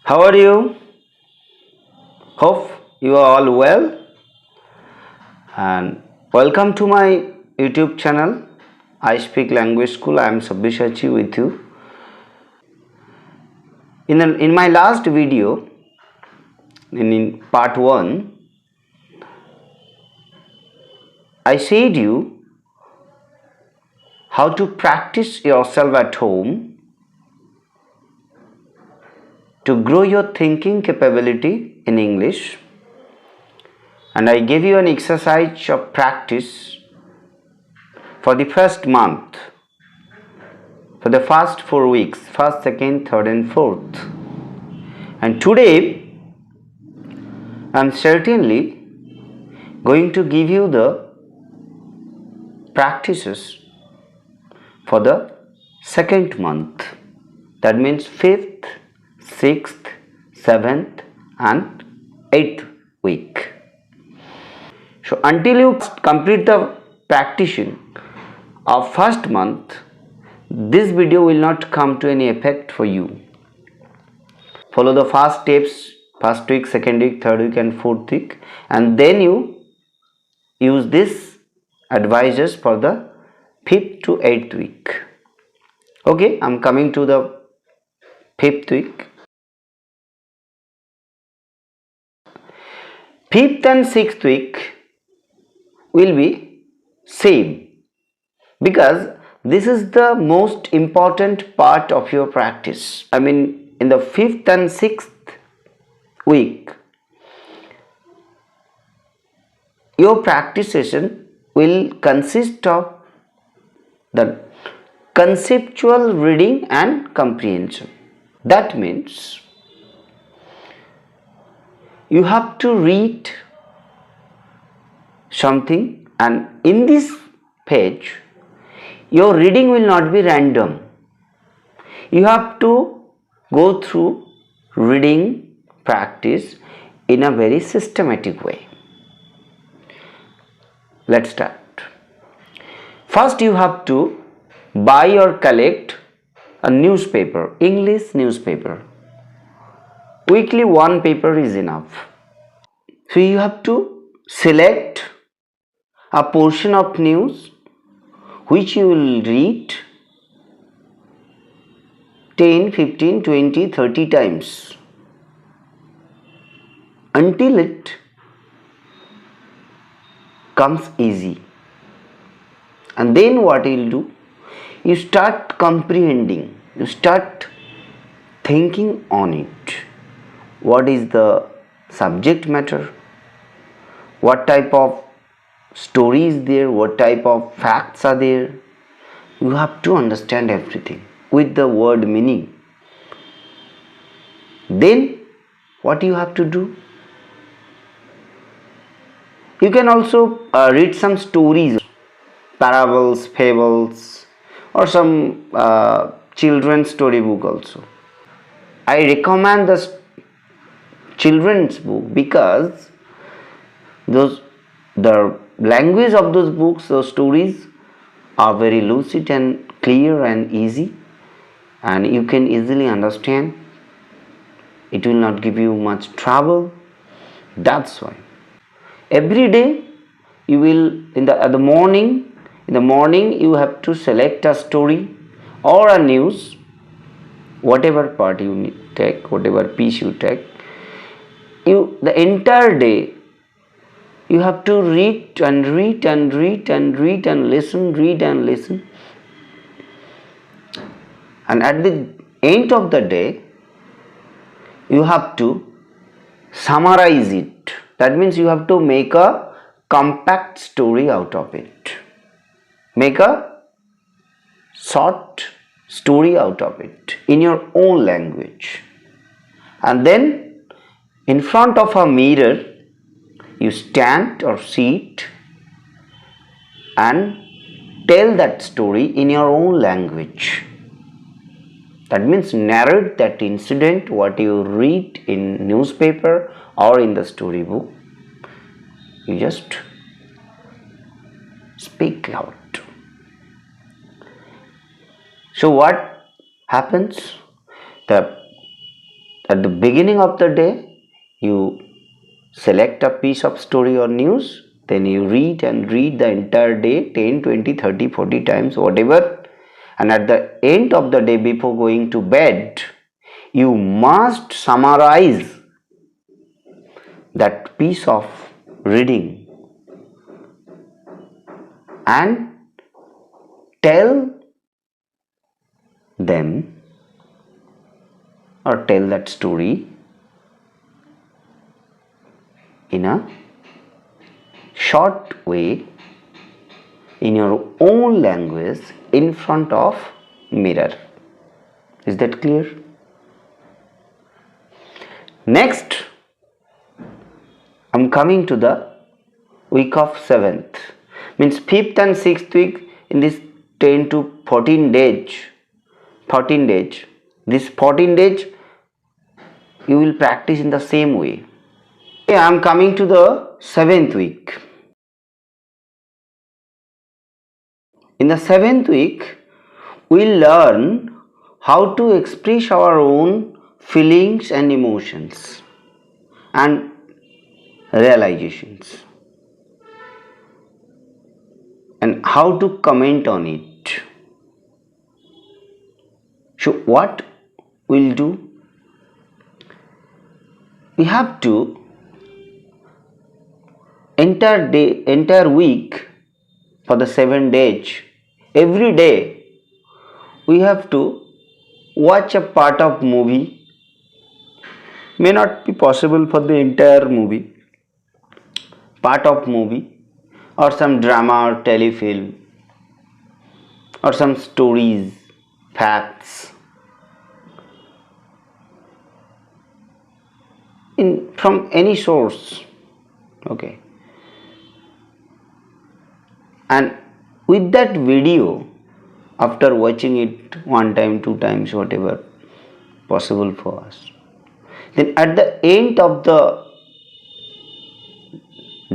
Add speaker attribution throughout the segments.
Speaker 1: How are you? Hope you are all well, and welcome to my YouTube channel. I Speak Language School. I am Sabyasachi with you. In my last video, in part 1, I said you how to practice yourself at home to grow your thinking capability in English, and I gave you an exercise of practice for the first month, for the first 4 weeks, first, second, third and fourth. And today I am certainly going to give you the practices for the second month, that means 5th, 6th, 7th and 8th week. So until you complete the practicing of first month, this video will not come to any effect for you. Follow the first steps, first week, second week, third week and fourth week, and then you use this advices for the 5th to 8th week. Okay, I am coming to the 5th week. 5th and 6th week will be same, because this is the most important part of your practice. I mean, in the 5th and 6th week, your practice session will consist of the conceptual reading and comprehension. That means you have to read something, and in this page your reading will not be random. You have to go through reading practice in a very systematic way. Let's start. First, you have to buy or collect a newspaper, English newspaper. Weekly one paper is enough. So you have to select a portion of news which you will read 10, 15, 20, 30 times until it comes easy. And then what you will do? You start comprehending, you start thinking on it. What is the subject matter? What type of story is there? What type of facts are there? You have to understand everything with the word meaning. Then what you have to do? You can also read some stories, parables, fables, or some children's storybook also. I recommend the children's book because the language of those books, those stories are very lucid and clear and easy, and you can easily understand. It will not give you much trouble. That's why every day you will in the morning you have to select a story or a news, whatever part you take, whatever piece you take. The entire day you have to read and read and read and read and listen, read and listen, and at the end of the day you have to summarize it. That means you have to make a compact story out of it, make a short story out of it in your own language, and then in front of a mirror you stand or sit and tell that story in your own language. That means narrate that incident, what you read in newspaper or in the storybook. You just speak loud. So what happens? at the beginning of the day, you select a piece of story or news, then you read and read the entire day 10, 20, 30, 40 times, whatever. And at the end of the day, before going to bed, you must summarize that piece of reading and tell them or tell that story in a short way in your own language in front of mirror. Is that clear? Next, I'm coming to the week of 7th, means 5th and 6th week. In this 10 to 14 days, this 14 days you will practice in the same way. Okay, I am coming to the 7th week. In the 7th week, we learn how to express our own feelings and emotions and realizations, and how to comment on it. So what we'll do, we have to entire week, for the 7 days, every day we have to watch a part of movie. May not be possible for the entire movie, part of movie, or some drama or telefilm, or some stories, facts from any source. Okay, and with that video, after watching it 1 time, 2 times, whatever possible for us, then at the end of the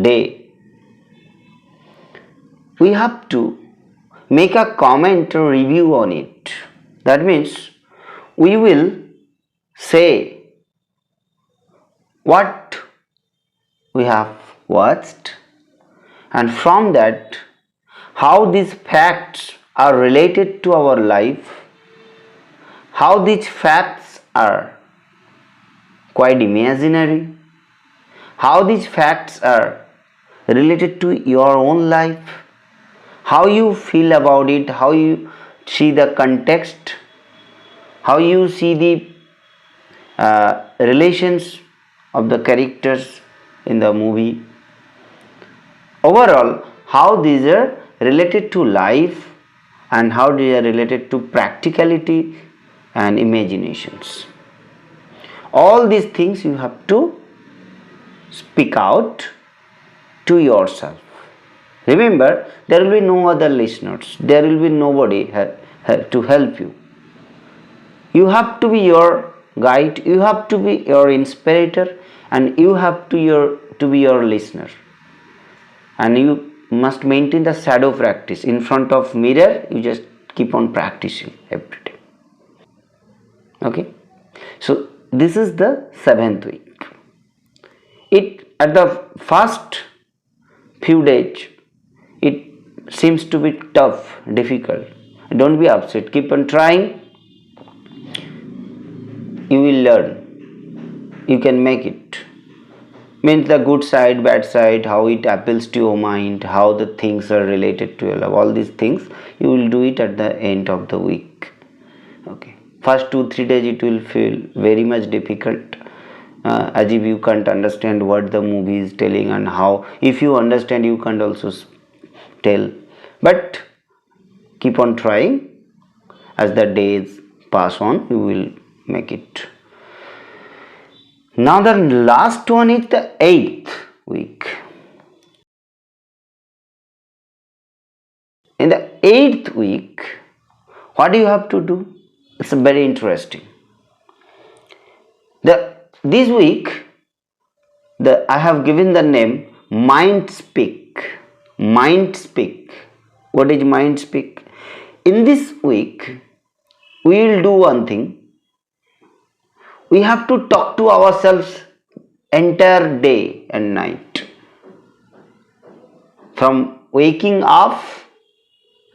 Speaker 1: day, we have to make a comment or review on it. That means we will say what we have watched, and from that how these facts are related to our life, how these facts are quite imaginary, how these facts are related to your own life, how you feel about it, how you see the context, how you see the relations of the characters in the movie. Overall, how these are related to life and how they are related to practicality and imaginations. All these things you have to speak out to yourself. Remember, there will be no other listeners, there will be nobody to help you. You have to be your guide, you have to be your inspirator, and you have to be your listener. And you must maintain the shadow practice. In front of mirror, you just keep on practicing every day. Okay, so this is the 7th week. It at the first few days, it seems to be tough, difficult. Don't be upset, keep on trying. You will learn, you can make it. Means the good side, bad side, how it appeals to your mind, how the things are related to your life, all these things you will do it at the end of the week. Okay, first 2-3 days it will feel very much difficult, as if you can't understand what the movie is telling, and how, if you understand, you can't also tell. But keep on trying. As the days pass on, you will make it. Now the last one is the 8th week. In the 8th week, what do you have to do? It's very interesting. This week, I have given the name Mind Speak. Mind Speak. What is Mind Speak? In this week, we will do one thing. we have to talk to ourselves entire day and night, from waking up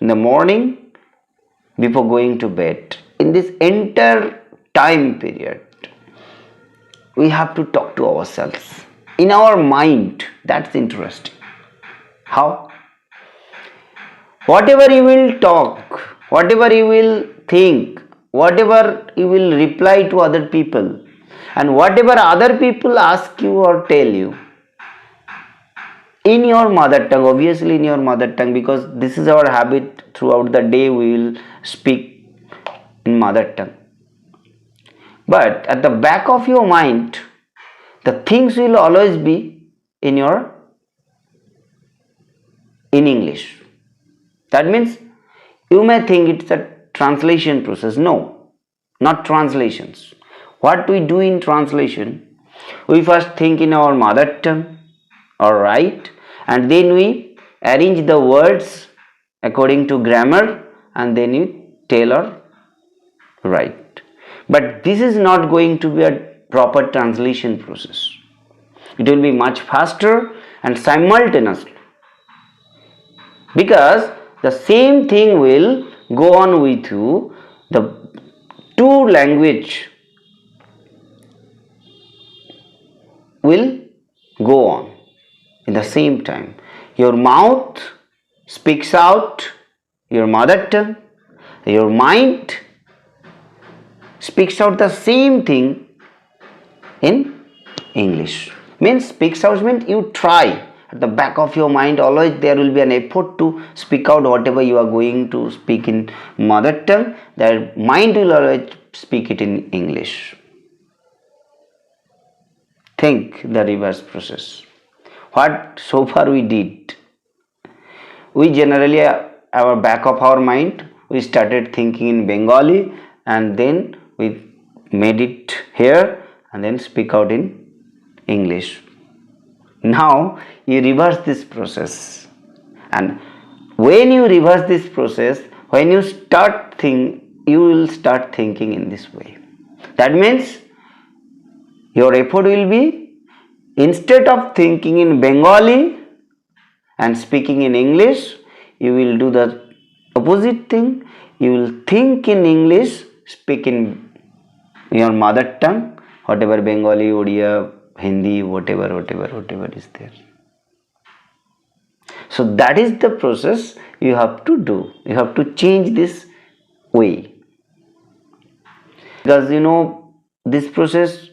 Speaker 1: in the morning before going to bed. In this entire time period, we have to talk to ourselves in our mind. That's interesting. How? Whatever you will talk, whatever you will think, whatever you will reply to other people, and whatever other people ask you or tell you, in your mother tongue, obviously in your mother tongue, because this is our habit. Throughout the day we will speak in mother tongue. But at the back of your mind, the things will always be in English. That means you may think it's a translation process. No, not translations. What we do in translation, we first think in our mother tongue, alright, and then we arrange the words according to grammar, and then you tell or write. But this is not going to be a proper translation process. It will be much faster and simultaneously, because the same thing will go on with you. The two language will go on in the same time. Your mouth speaks out your mother tongue, your mind speaks out the same thing in English. Means speaks out means you try. At the back of your mind always there will be an effort to speak out whatever you are going to speak in mother tongue. That mind will always speak it in English. Think the reverse process. What so far we did, we generally, our back of our mind, we started thinking in Bengali, and then we made it here and then speak out in English. Now you reverse this process, and when you reverse this process, when you start you will start thinking in this way. That means your effort will be, instead of thinking in Bengali and speaking in English, you will do the opposite thing. You will think in English, speak in your mother tongue, whatever Bengali, Odia, Hindi, whatever is there. So that is the process you have to do. You have to change this way, because this process,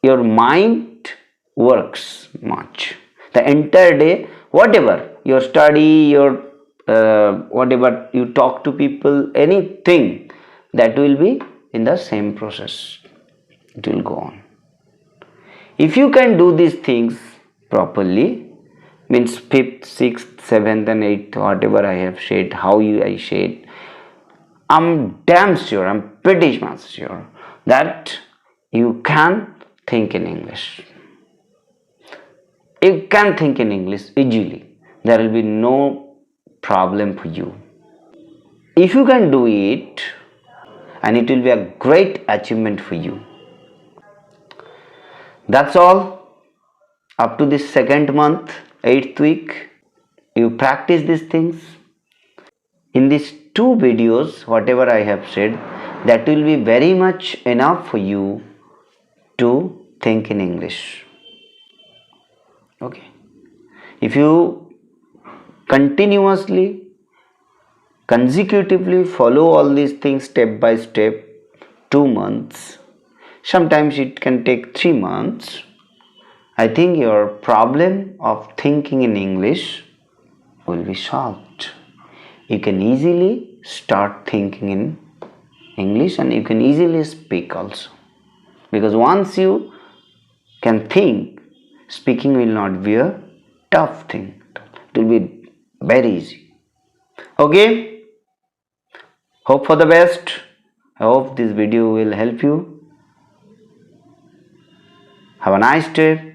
Speaker 1: your mind works much the entire day. Whatever your study, your whatever you talk to people, anything, that will be in the same process. It will go on. If you can do these things properly, means 5th, 6th, 7th and 8th, whatever I have said, I said, I'm damn sure, I'm pretty much sure that you can think in English. You can think in English easily. There will be no problem for you. If you can do it, and it will be a great achievement for you. That's all. Up to this 2nd month, 8th week, you practice these things. In these 2 videos, whatever I have said, that will be very much enough for you to think in English. Okay. If you continuously, consecutively follow all these things step by step, 2 months, sometimes it can take 3 months, I think your problem of thinking in English will be solved. You can easily start thinking in English, and you can easily speak also. Because once you can think, speaking will not be a tough thing. It will be very easy. Okay? Hope for the best. I hope this video will help you. Have a nice day.